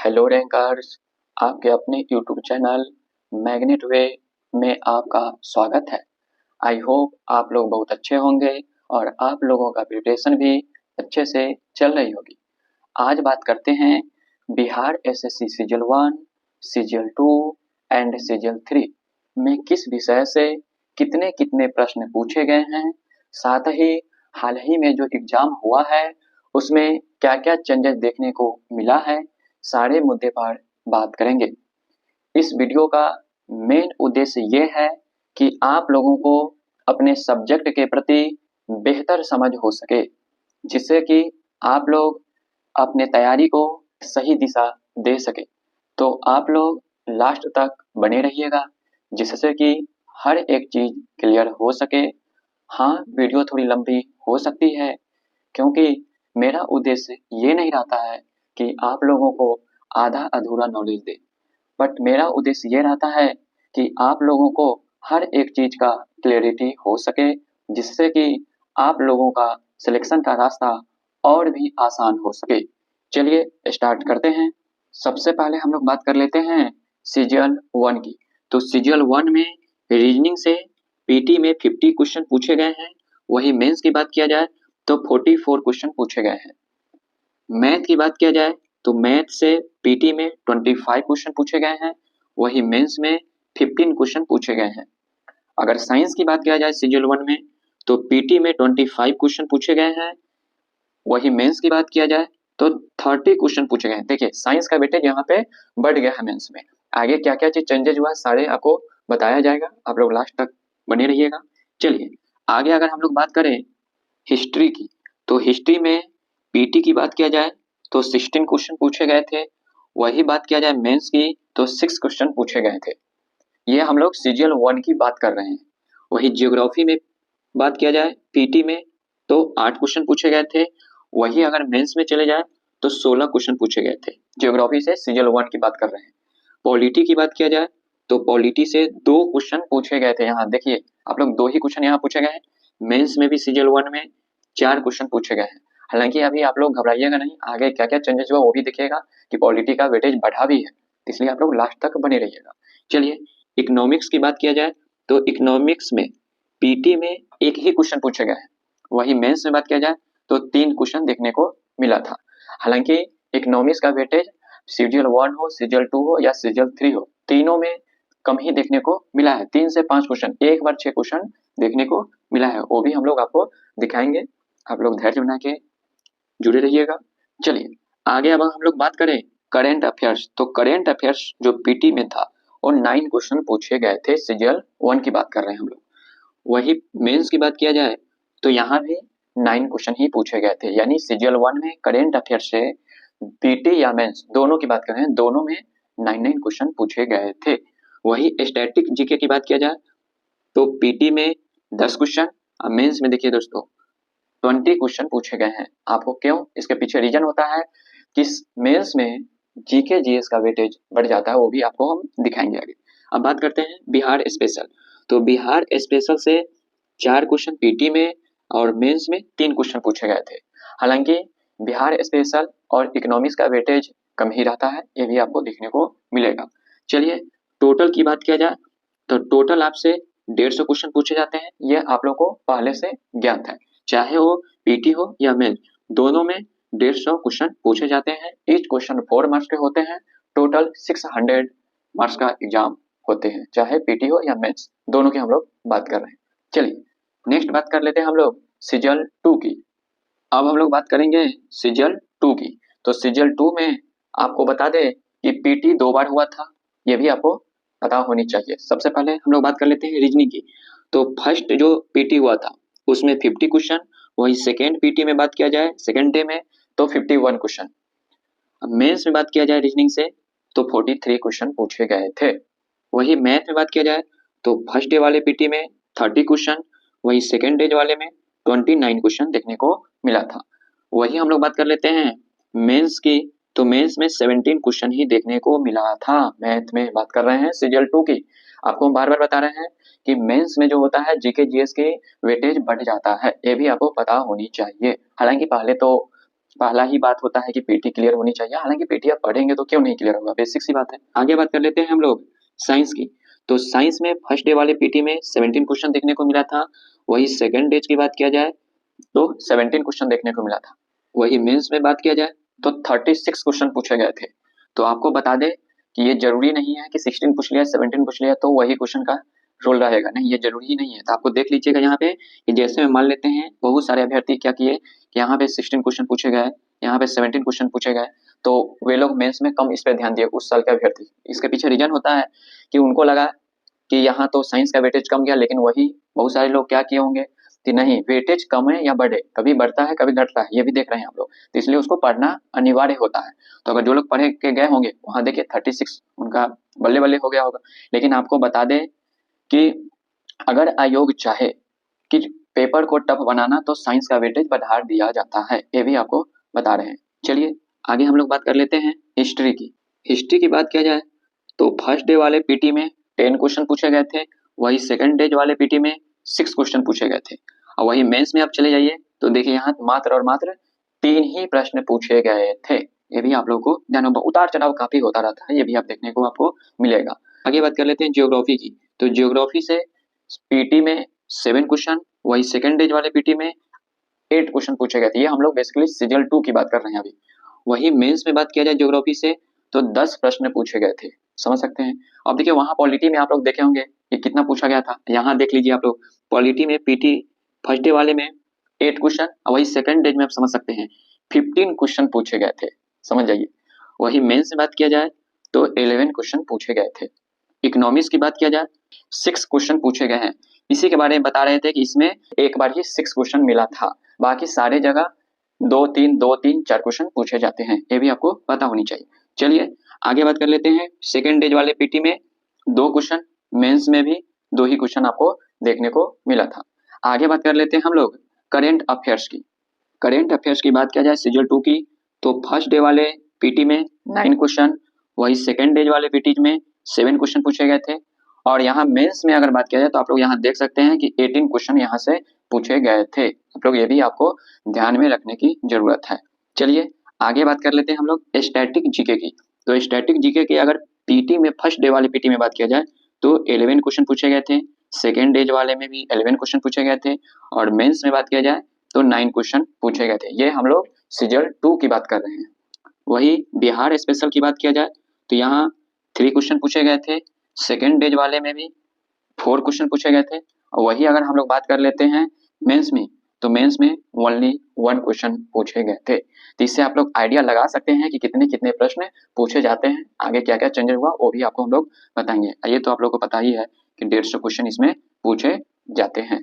Hello rankers, आपके अपने YouTube channel magnet वे में आपका स्वागत है। आई होप आप लोग बहुत अच्छे होंगे और आप लोगों का प्रिपरेशन भी अच्छे से चल रही होगी। आज बात करते हैं Bihar SSC CGL 1, CGL 2 and CGL 3 में किस विषय से कितने कितने प्रश्न पूछे गए हैं, साथ ही हाल ही में जो एग्जाम हुआ है उसमें क्या क्या चेंजेस देखने को मिला है, सारे मुद्दे पर बात करेंगे। इस वीडियो का मेन उद्देश्य ये है कि आप लोगों को अपने सब्जेक्ट के प्रति बेहतर समझ हो सके, जिससे कि आप लोग अपने तैयारी को सही दिशा दे सके। तो आप लोग लास्ट तक बने रहिएगा, जिससे कि हर एक चीज क्लियर हो सके। हाँ, वीडियो थोड़ी लंबी हो सकती है, क्योंकि मेरा उद्देश्य ये नहीं रहता है कि आप लोगों को आधा अधूरा नॉलेज दे, बट मेरा उद्देश्य ये रहता है कि आप लोगों को हर एक चीज का क्लैरिटी हो सके, जिससे कि आप लोगों का सिलेक्शन का रास्ता और भी आसान हो सके। चलिए स्टार्ट करते हैं। सबसे पहले हम लोग बात कर लेते हैं सीजल 1 की। तो सीजल 1 में रीजनिंग से पीटी में 50 क्वेश्चन पूछे गए हैं। वही मेंस की बात किया जाए तो 44 क्वेश्चन पूछे गए हैं। मैथ की बात किया जाए तो मैथ से पीटी में 25 क्वेश्चन पूछे गए हैं। वही मेंस में 15 क्वेश्चन पूछे गए हैं। अगर साइंस की बात किया जाए सीजल 1 में तो पीटी में 25 क्वेश्चन पूछे गए हैं। वही मेंस की बात किया जाए तो 30 क्वेश्चन पूछे गए हैं। देखिए साइंस का वेटेज यहाँ पे बढ़ गया है मेंस में। आगे क्या क्या चीज चेंजेस हुआ सारे आपको बताया जाएगा, आप लोग लास्ट तक बने रहिएगा। चलिए आगे अगर हम लोग बात करें हिस्ट्री की, तो हिस्ट्री में पीटी की बात किया जाए तो 16 क्वेश्चन पूछे गए थे। वही बात किया जाए मेंस की तो 6 क्वेश्चन पूछे गए थे। ये हम लोग सीजीएल 1 की बात कर रहे हैं। वही ज्योग्राफी में बात किया जाए पीटी में तो 8 क्वेश्चन पूछे गए थे। वही अगर मेंस में चले जाए तो 16 क्वेश्चन पूछे गए थे। ज्योग्राफी से सीजीएल 1 की बात कर रहे हैं। पॉलिटी की बात किया जाए तो पॉलिटी से 2 क्वेश्चन पूछे गए थे। यहाँ देखिए आप लोग 2 ही क्वेश्चन यहाँ पूछे गए हैं। मेंस में भी सीजीएल 1 में 4 क्वेश्चन पूछे गए हैं। हालांकि अभी आप लोग घबराइएगा नहीं, आगे क्या क्या चेंजेस हुआ वो भी देखिएगा कि पॉलिटी का वेटेज बढ़ा भी है, इसलिए आप लोग लास्ट तक बने रहिएगा। चलिए इकोनॉमिक्स की बात किया जाए तो इकोनॉमिक्स में पीटी में एक ही क्वेश्चन पूछे गए हैं। वही मेंस में बात किया जाए तो 3 क्वेश्चन देखने को मिला था। हालांकि इकोनॉमिक्स का वेटेज सीजीएल 1 हो, सीजीएल 2 हो या सीजीएल 3 हो, तीनों में कम ही देखने को मिला है। 3 से 5 क्वेश्चन, एक बार 6 क्वेश्चन देखने को मिला है, वो भी हम लोग आपको दिखाएंगे। आप लोग धैर्य बना के जुड़े रहिएगा। चलिए आगे अब हम लोग बात करें करेंट अफेयर्स। तो करेंट अफेयर्स जो पीटी में था और 9 क्वेश्चन पूछे गए थे। सीजीएल 1 की बात कर रहे हैं हम लोग। वही मेंस की बात किया जाए तो यहाँ भी 9 क्वेश्चन ही पूछे गए थे। यानी सीजीएल 1 में करेंट अफेयर्स से पीटी या मेंस दोनों की बात कर रहे हैं, दोनों में 9 क्वेश्चन पूछे गए थे। वही स्टैटिक जीके की बात किया जाए तो पीटी में 10 क्वेश्चन, मेंस में देखिए दोस्तों 20 क्वेश्चन पूछे गए हैं। आपको क्यों, इसके पीछे रीजन होता है कि मेंस में जीके जीएस का वेटेज बढ़ जाता है, वो भी आपको हम दिखाएंगे आगे। अब बात करते हैं बिहार स्पेशल। तो बिहार स्पेशल से 4 क्वेश्चन पीटी में और मेंस में 3 क्वेश्चन पूछे गए थे। हालांकि बिहार स्पेशल और इकोनॉमिक्स का वेटेज कम ही रहता है, ये भी आपको देखने को मिलेगा। चलिए टोटल की बात किया जाए तो टोटल आपसे 150 क्वेश्चन पूछे जाते हैं। ये आप लोग को पहले से ज्ञात है, चाहे वो पीटी हो या मेंस, दोनों में 150 क्वेश्चन पूछे जाते हैं। ईच क्वेश्चन 4 मार्क्स के होते हैं। टोटल 600 मार्क्स का एग्जाम होते हैं, चाहे पीटी हो या मेंस, दोनों की हम लोग बात कर रहे हैं। चलिए नेक्स्ट बात कर लेते हैं हम लोग सीजल 2 की। अब हम लोग बात करेंगे सीजल 2 की। तो सीजल 2 में आपको बता दें कि पीटी 2 बार हुआ था, ये भी आपको पता होनी चाहिए। सबसे पहले हम लोग बात कर लेते हैं रीजनिंग की। तो फर्स्ट जो पीटी हुआ था उसमें 50 क्वेश्चन। वही सेकेंड पीटी में बात किया जाए सेकेंड डे में तो 51 क्वेश्चन। अब मेंस में बात किया जाए रीजनिंग से तो 43 क्वेश्चन पूछे गए थे। वही मैथ में बात किया जाए तो फर्स्ट डे वाले पीटी में 30 क्वेश्चन, वही सेकेंड डे वाले में 29 क्वेश्चन देखने को मिला था। वही हम लोग बात कर लेते हैं मेंस की। तो मेंस में 17 क्वेश्चन ही देखने को मिला था। मैथ में बात कर रहे हैं सीजल 2 की। आपको हम बार बार बता रहे हैं कि मेंस में जो होता है जीके जीएस की वेटेज बढ़ जाता है, ये भी आपको पता होनी चाहिए। हालांकि पहले तो पहला ही बात होता है कि पीटी क्लियर होनी चाहिए। हालांकि पीटी आप पढ़ेंगे तो क्यों नहीं क्लियर होगा, बेसिक सी बात है। आगे बात कर लेते हैं हम लोग साइंस की। तो साइंस में फर्स्ट डे वाले पीटी में 17 क्वेश्चन देखने को मिला था। वही सेकंड डे की बात किया जाए तो 17 क्वेश्चन देखने को मिला था। वही मेंस में बात किया जाए तो 36 क्वेश्चन पूछे गए थे। तो आपको बता दें कि ये जरूरी नहीं है कि 16 पूछ लिया 17 पूछ लिया तो वही क्वेश्चन का रोल रहेगा, नहीं, ये जरूरी ही नहीं है। तो आपको देख लीजिएगा यहाँ पे कि जैसे में मान लेते हैं बहुत सारे अभ्यर्थी क्या किए कि यहाँ पे 16 क्वेश्चन पूछे गए, यहाँ पे 17 क्वेश्चन पूछे गए, तो वे लोग मेंस में कम इस पे ध्यान दिए उस साल के अभ्यर्थी। इसके पीछे रीजन होता है कि उनको लगा कि यहाँ तो साइंस का वेटेज कम गया, लेकिन वही बहुत सारे लोग क्या किए होंगे कि नहीं, वेटेज कम है या बढ़े, कभी बढ़ता है कभी घटता है, ये भी देख रहे हैं आप लोग, तो इसलिए उसको पढ़ना अनिवार्य होता है। तो अगर जो लोग पढ़े के गए होंगे वहां देखिए 36 उनका बल्ले बल्ले हो गया होगा। लेकिन आपको बता दें कि अगर आयोग चाहे कि पेपर को टफ बनाना तो साइंस का वेटेज बढ़ा दिया जाता है, ये भी आपको बता रहे हैं। चलिए आगे हम लोग बात कर लेते हैं हिस्ट्री की। हिस्ट्री की बात किया जाए तो फर्स्ट डे वाले पीटी में 10 क्वेश्चन पूछे गए थे। वही सेकंड डे वाले पीटी में 6 क्वेश्चन पूछे गए थे। और वही मेंस में आप चले जाइए तो देखिए यहाँ मात्र और मात्र 3 ही प्रश्न पूछे गए थे। ये भी आप लोगों को ध्यान, उतार चढ़ाव काफी होता रहता है, ये भी आप देखने को आपको मिलेगा। आगे बात कर लेते हैं ज्योग्राफी की। तो ज्योग्राफी से पीटी में 7 क्वेश्चन, वही सेकंड डे वाले पीटी में 8 क्वेश्चन पूछे गए थे। ये हम लोग बेसिकली सीजल 2 की बात कर रहे हैं अभी। वही मेंस में बात किया जाए ज्योग्राफी से तो 10 प्रश्न पूछे गए थे, समझ सकते हैं। अब देखिए वहां पॉलिटी में आप लोग देखे होंगे कि कितना पूछा गया था, यहाँ देख लीजिए आप लोग पॉलिटी में पीटी फर्स्ट डे वाले में 8 क्वेश्चन और वही सेकंड डे में आप समझ सकते हैं 15 क्वेश्चन पूछे गए थे, समझ जाइए। वही मेंस में बात किया जाए तो 11 क्वेश्चन पूछे गए थे। इकोनॉमिक्स की बात किया जाए 6 क्वेश्चन पूछे गए हैं। इसी के बारे में बता रहे थे कि इसमें एक बार ही 6 क्वेश्चन मिला था, बाकी सारे जगह 2 3 क्वेश्चन पूछे जाते हैं, ये भी आपको पता होनी चाहिए। चलिए आगे बात कर लेते हैं सेकंड डे वाले पीटी में 2 क्वेश्चन, मेंस में भी 2 ही क्वेश्चन आपको देखने को मिला था। आगे बात कर लेते हैं हम लोग करेंट अफेयर्स की। करेंट अफेयर्स की बात किया जाए सीजल 2 की तो फर्स्ट डे वाले पीटी में 9 क्वेश्चन, वही सेकंड डे वाले पीटी में 7 क्वेश्चन पूछे गए थे। और यहाँ मेंस में अगर बात किया जाए तो आप लोग यहाँ देख सकते हैं कि 18 क्वेश्चन यहाँ से पूछे गए थे। आप लोग ये भी आपको ध्यान में रखने की जरूरत है। चलिए आगे बात कर लेते हैं हम लोग स्टैटिक जीके की। तो स्टैटिक जीके की अगर पीटी में फर्स्ट डे वाले पीटी में बात किया जाए तो 11 क्वेश्चन पूछे गए थे, सेकेंड डे वाले में भी 11 क्वेश्चन पूछे गए थे, और मेंस में बात किया जाए तो 9 क्वेश्चन पूछे गए थे। ये हम लोग सीजल 2 की बात कर रहे हैं। वही बिहार स्पेशल की बात किया जाए तो यहाँ 3 क्वेश्चन पूछे गए थे, सेकेंड डे वाले में भी 4 क्वेश्चन पूछे गए थे। और वही अगर हम लोग बात कर लेते हैं मेंस में तो मेंस में ओनली 1 क्वेश्चन पूछे गए थे। तो इससे आप लोग आइडिया लगा सकते हैं कि कितने कितने प्रश्न पूछे जाते हैं, आगे क्या क्या चेंज हुआ वो भी आपको हम लोग बताएंगे। ये तो आप लोग को पता ही है कि 150 क्वेश्चन इसमें पूछे जाते हैं।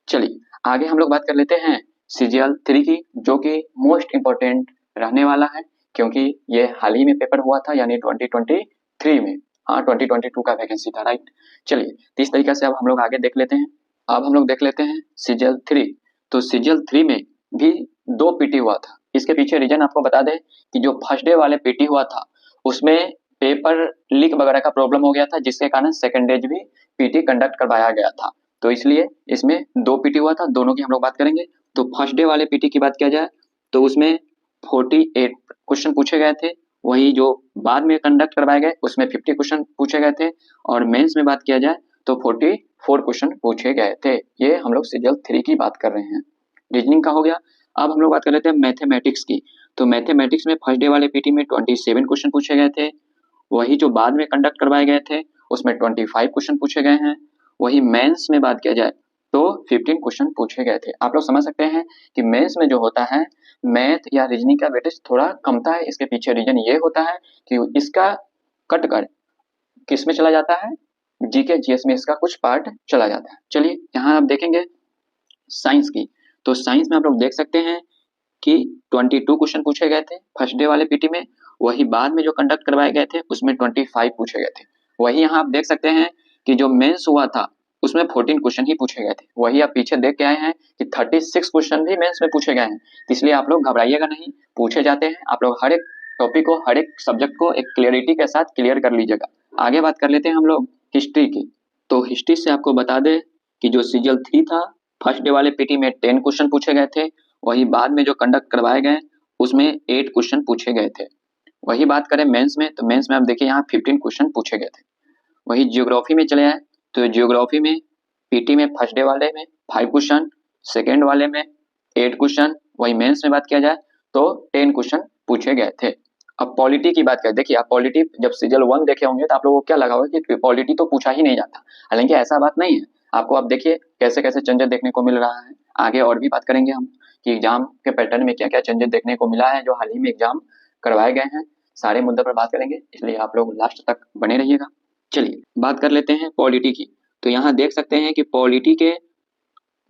चलिए आगे हम लोग बात कर लेते हैं सीजीएल 3 की, जो कि मोस्ट इंपॉर्टेंट रहने वाला है क्योंकि ये हाल ही में पेपर हुआ था, यानी 2023 में। हाँ 2022 का वैकेंसी था, राइट। चलिए तो इस तरीके से अब हम लोग आगे देख लेते हैं। अब हम लोग देख लेते हैं सीजीएल 3। तो सीजीएल 3 में भी 2 पीटी हुआ था। इसके पीछे रीजन आपको बता दें कि जो फर्स्ट डे वाले पीटी हुआ था उसमें पेपर लीक वगैरह का प्रॉब्लम हो गया था, जिसके कारण सेकेंड डे भी पीटी कंडक्ट करवाया गया था। तो इसलिए इसमें 2 पीटी हुआ था, दोनों की हम लोग बात करेंगे। तो फर्स्ट डे वाले पीटी की बात किया जाए तो उसमें 48 क्वेश्चन पूछे गए थे, वही जो बाद में कंडक्ट करवाए गए उसमें 50 क्वेश्चन पूछे गए थे, और मेंस में बात किया जाए तो 44 क्वेश्चन पूछे गए थे। ये हम लोग सीजीएल 3 की बात कर रहे हैं। रीजनिंग का हो गया। अब हम लोग बात कर लेते हैं मैथमेटिक्स की। तो मैथमेटिक्स में फर्स्ट डे वाले पीटी में 27 क्वेश्चन पूछे गए थे, वही जो बाद में कंडक्ट करवाए गए थे उसमें 25 क्वेश्चन पूछे गए हैं। वही मेंस में बात किया जाए तो 15 क्वेश्चन पूछे गए थे। आप लोग समझ सकते हैं कि मेंस में जो होता है मैथ या रीजनिंग का वेटेज थोड़ा कमता है। इसके पीछे रीजन ये होता है कि इसका कट कर किस में चला जाता है, जीके जीएस में इसका कुछ पार्ट चला जाता है। चलिए यहाँ आप देखेंगे साइंस की। तो साइंस में आप लोग देख सकते हैं कि 22 क्वेश्चन पूछे गए थे फर्स्ट डे वाले पीटी में, वही बाद में जो कंडक्ट करवाए गए थे उसमें 25 पूछे गए थे। वही यहाँ आप देख सकते हैं कि जो मेंस हुआ था उसमें 14 क्वेश्चन ही पूछे गए थे। वही आप पीछे देख के आए हैं कि 36 क्वेश्चन भी मेंस में पूछे गए हैं। तो इसलिए आप लोग घबराइएगा नहीं, पूछे जाते हैं। आप लोग हर एक टॉपिक को, हर एक सब्जेक्ट को एक क्लियरिटी के साथ क्लियर कर लीजिएगा। आगे बात कर लेते हैं हम लोग हिस्ट्री की। तो हिस्ट्री से आपको बता दें कि जो सीजीएल 3 था फर्स्ट डे वाले पीटी में 10 क्वेश्चन पूछे गए थे, वही बाद में जो कंडक्ट करवाए गए उसमें 8 क्वेश्चन पूछे गए थे। वही बात करें मेंस में, तो मेंस में आप देखिए यहाँ 15 क्वेश्चन पूछे गए थे। वही जियोग्राफी में चले आए, तो जियोग्राफी में पीटी में फर्स्ट डे वाले में 5 क्वेश्चन, सेकेंड वाले में 8 क्वेश्चन, वही मेंस में बात किया जाए तो 10 क्वेश्चन पूछे गए थे। अब पॉलिटी की बात करें, देखिए आप पॉलिटी जब सीजल 1 देखे होंगे तो आप लोगों को क्या लगा होगा कि पॉलिटी तो पूछा ही नहीं जाता, हालांकि ऐसा बात नहीं है। आपको आप देखिए कैसे कैसे चेंजेस देखने को मिल रहा है। आगे और भी बात करेंगे हम कि एग्जाम के पैटर्न में क्या क्या चेंजेस देखने को मिला है जो हाल ही में एग्जाम करवाए गए हैं। सारे मुद्दों पर बात करेंगे, इसलिए आप लोग लास्ट तक बने रहिएगा। चलिए बात कर लेते हैं पॉलिटी की। तो यहाँ देख सकते हैं कि पॉलिटी के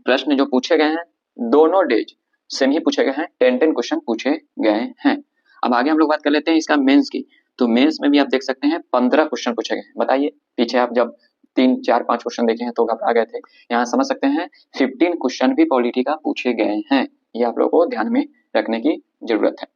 प्रश्न जो पूछे गए हैं दोनों डेज सेम ही पूछे गए हैं, 10 क्वेश्चन पूछे गए हैं। अब आगे हम लोग बात कर लेते हैं इसका मेंस की। तो मेंस में भी आप देख सकते हैं 15 क्वेश्चन पूछे गए हैं। बताइए, पीछे आप जब 3 4 5 क्वेश्चन देखे हैं तो घबरा गए थे, यहाँ समझ सकते हैं 15 क्वेश्चन भी पॉलिटी का पूछे गए हैं। ये आप लोगों को ध्यान में रखने की जरूरत है।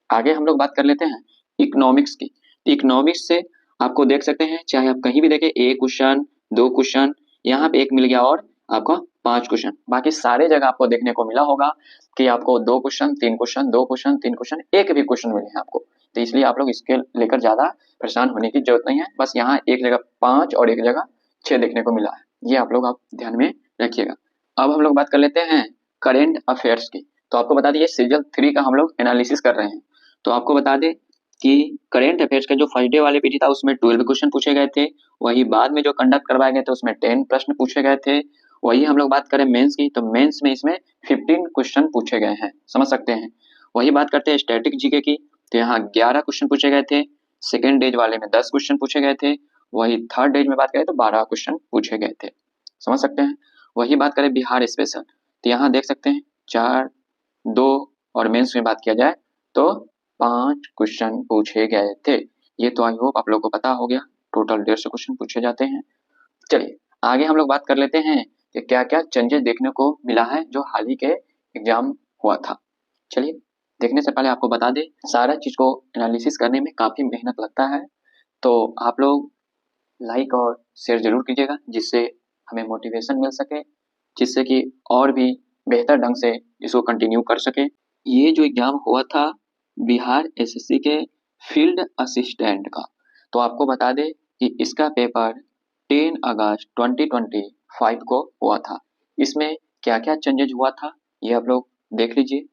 आगे हम लोग बात कर लेते हैं इकोनॉमिक्स की। इकोनॉमिक्स से आपको देख सकते हैं, चाहे आप कहीं भी देखें, 1 क्वेश्चन 2 क्वेश्चन, यहाँ पे 1 मिल गया और आपका 5 क्वेश्चन। बाकी सारे जगह आपको देखने को मिला होगा कि आपको 2 क्वेश्चन 3 क्वेश्चन 2 क्वेश्चन 3 क्वेश्चन, एक भी क्वेश्चन मिले हैं आपको। तो इसलिए आप लोग इसके लेकर ज्यादा परेशान होने की जरूरत नहीं है। बस यहाँ एक जगह 5 और एक जगह 6 देखने को मिला है, ये आप लोग ध्यान में रखिएगा। अब हम लोग बात कर लेते हैं करेंट अफेयर्स की। तो आपको बता दिए सीजन 3 का हम लोग एनालिसिस कर रहे हैं। तो आपको बता दें कि करेंट अफेयर्स का जो फर्स्ट डे वाले पीटी था उसमें 12 क्वेश्चन पूछे गए थे। वही बाद में जो कंडक्ट करवाए गए थे उसमें 10 प्रश्न पूछे गए थे। वही हम लोग बात करें मेंस की, तो मेंस में इसमें 15 क्वेश्चन पूछे गए हैं, समझ सकते हैं। वही बात करते हैं स्टैटिक जीके की, तो यहाँ 11 क्वेश्चन पूछे गए थे। सेकेंड डेज वाले में 10 क्वेश्चन पूछे गए थे। वही थर्ड डेज में बात करें तो 12 क्वेश्चन पूछे गए थे, समझ सकते हैं। वही बात करें बिहार स्पेशल, तो यहाँ देख सकते हैं 4 2 और मेंस में बात किया जाए तो 5 क्वेश्चन पूछे गए थे। ये तो आई होप आप लोगों को पता हो गया, टोटल 150 क्वेश्चन पूछे जाते हैं। चलिए आगे हम लोग बात कर लेते हैं कि क्या क्या चेंजेस देखने को मिला है जो हाल ही के एग्जाम हुआ था। चलिए देखने से पहले आपको बता दें, सारा चीज को एनालिसिस करने में काफी मेहनत लगता है, तो आप लोग लाइक और शेयर जरूर कीजिएगा जिससे हमें मोटिवेशन मिल सके, जिससे कि और भी बेहतर ढंग से इसको कंटिन्यू कर सके। ये जो एग्जाम हुआ था बिहार एसएससी के फील्ड असिस्टेंट का, तो आपको बता दें कि इसका पेपर 10 अगस्त 2025 को हुआ था। इसमें क्या क्या चेंजेज हुआ था ये आप लोग देख लीजिए।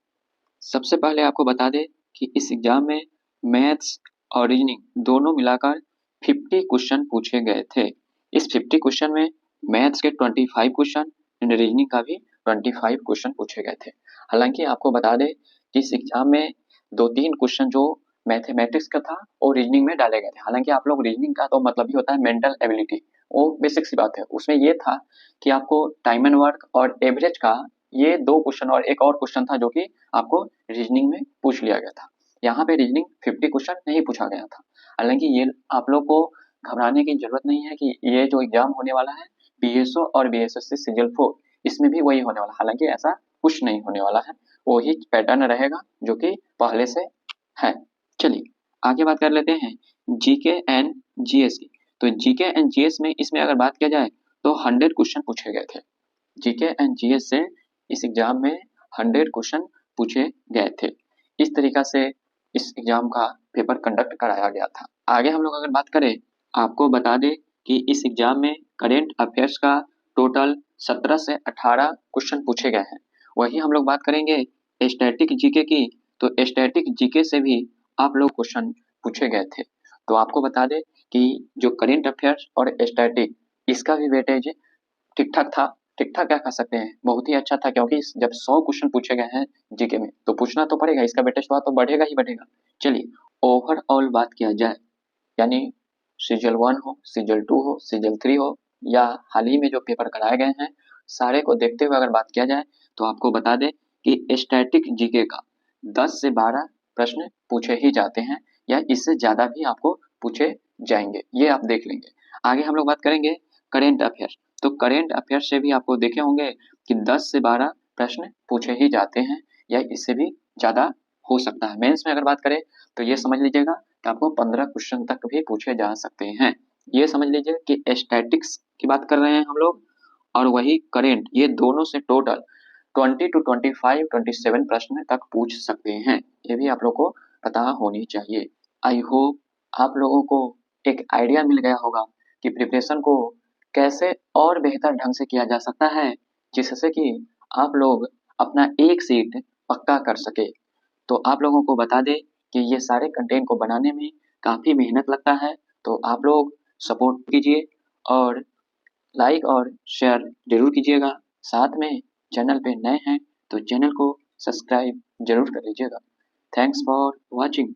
सबसे पहले आपको बता दें कि इस एग्जाम में मैथ्स और रीजनिंग दोनों मिलाकर 50 क्वेश्चन पूछे गए थे। इस 50 क्वेश्चन में मैथ्स के 25 क्वेश्चन एंड रीजनिंग का भी 25 क्वेश्चन पूछे गए थे। हालांकि आपको बता दें कि इस एग्जाम में 2-3 क्वेश्चन जो मैथमेटिक्स का था और रीजनिंग में डाले गए थे। हालांकि आप लोग रीजनिंग का तो मतलब ही होता है मेंटल एबिलिटी, वो बेसिक सी बात है। उसमें ये था कि आपको टाइम एंड वर्क और एवरेज का ये 2 क्वेश्चन और एक और क्वेश्चन था जो कि आपको रीजनिंग में पूछ लिया गया था। यहाँ पे रीजनिंग 50 क्वेश्चन नहीं पूछा गया था। हालांकि ये आप लोग को घबराने की जरूरत नहीं है कि ये जो एग्जाम होने वाला है बीएसओ और बीएसएससी सीजल 4 इसमें भी वही होने वाला, हालांकि ऐसा कुछ नहीं होने वाला है, वही पैटर्न रहेगा जो कि पहले से है। चलिए आगे बात कर लेते हैं जीके एंड जीएस की। तो जीके एंड जीएस में इसमें अगर बात किया जाए तो 100 क्वेश्चन पूछे गए थे। जीके एंड जीएस से इस एग्जाम में 100 क्वेश्चन पूछे गए थे। इस तरीका से इस एग्जाम का पेपर कंडक्ट कराया गया था। आगे हम लोग अगर बात करें, आपको बता दें कि इस एग्जाम में करेंट अफेयर्स का टोटल 17 से 18 क्वेश्चन पूछे गए हैं। वही हम लोग बात करेंगे स्टैटिक जीके की, तो स्टैटिक जीके से भी आप लोग क्वेश्चन पूछे गए थे। तो आपको बता दें कि जो करेंट अफेयर्स और स्टैटिक इसका भी वेटेज ठीक ठाक था। ठीक ठाक क्या कह सकते हैं, बहुत ही अच्छा था, क्योंकि जब 100 क्वेश्चन पूछे गए हैं जीके में तो पूछना तो पड़ेगा, इसका वेटेज तो बढ़ेगा ही बढ़ेगा। चलिए ओवरऑल बात किया जाए, यानी सीजल 1 हो सीजल 2 हो सीजल 3 हो या हाल ही में जो पेपर कराए गए हैं, सारे को देखते हुए अगर बात किया जाए तो आपको बता दें कि स्टैटिक जीके का 10 से 12 प्रश्न पूछे ही जाते हैं या इससे ज्यादा भी आपको पूछे जाएंगे, ये आप देख लेंगे। आगे हम लोग बात करेंगे करेंट अफेयर। तो करेंट अफेयर से भी आपको देखे होंगे कि 10 से 12 प्रश्न पूछे ही जाते हैं या इससे भी ज्यादा हो सकता है। मेंस में अगर बात करें तो ये समझ लीजिएगा कि आपको 15 क्वेश्चन तक भी पूछे जा सकते हैं। ये समझ लीजिए कि स्टैटिक्स की बात कर रहे हैं हम लोग और वही करेंट, ये दोनों से टोटल 20 to 25, 27 प्रश्न तक पूछ सकते हैं। ये भी आप लोग को पता होनी चाहिए। आई होप आप लोगों को एक आइडिया मिल गया होगा कि प्रिपरेशन को कैसे और बेहतर ढंग से किया जा सकता है, जिससे कि आप लोग अपना एक सीट पक्का कर सके। तो आप लोगों को बता दें कि ये सारे कंटेंट को बनाने में काफ़ी मेहनत लगता है, तो आप लोग सपोर्ट कीजिए और लाइक और शेयर जरूर कीजिएगा। साथ में चैनल पे नए हैं तो चैनल को सब्सक्राइब जरूर कर लीजिएगा। Thanks for watching.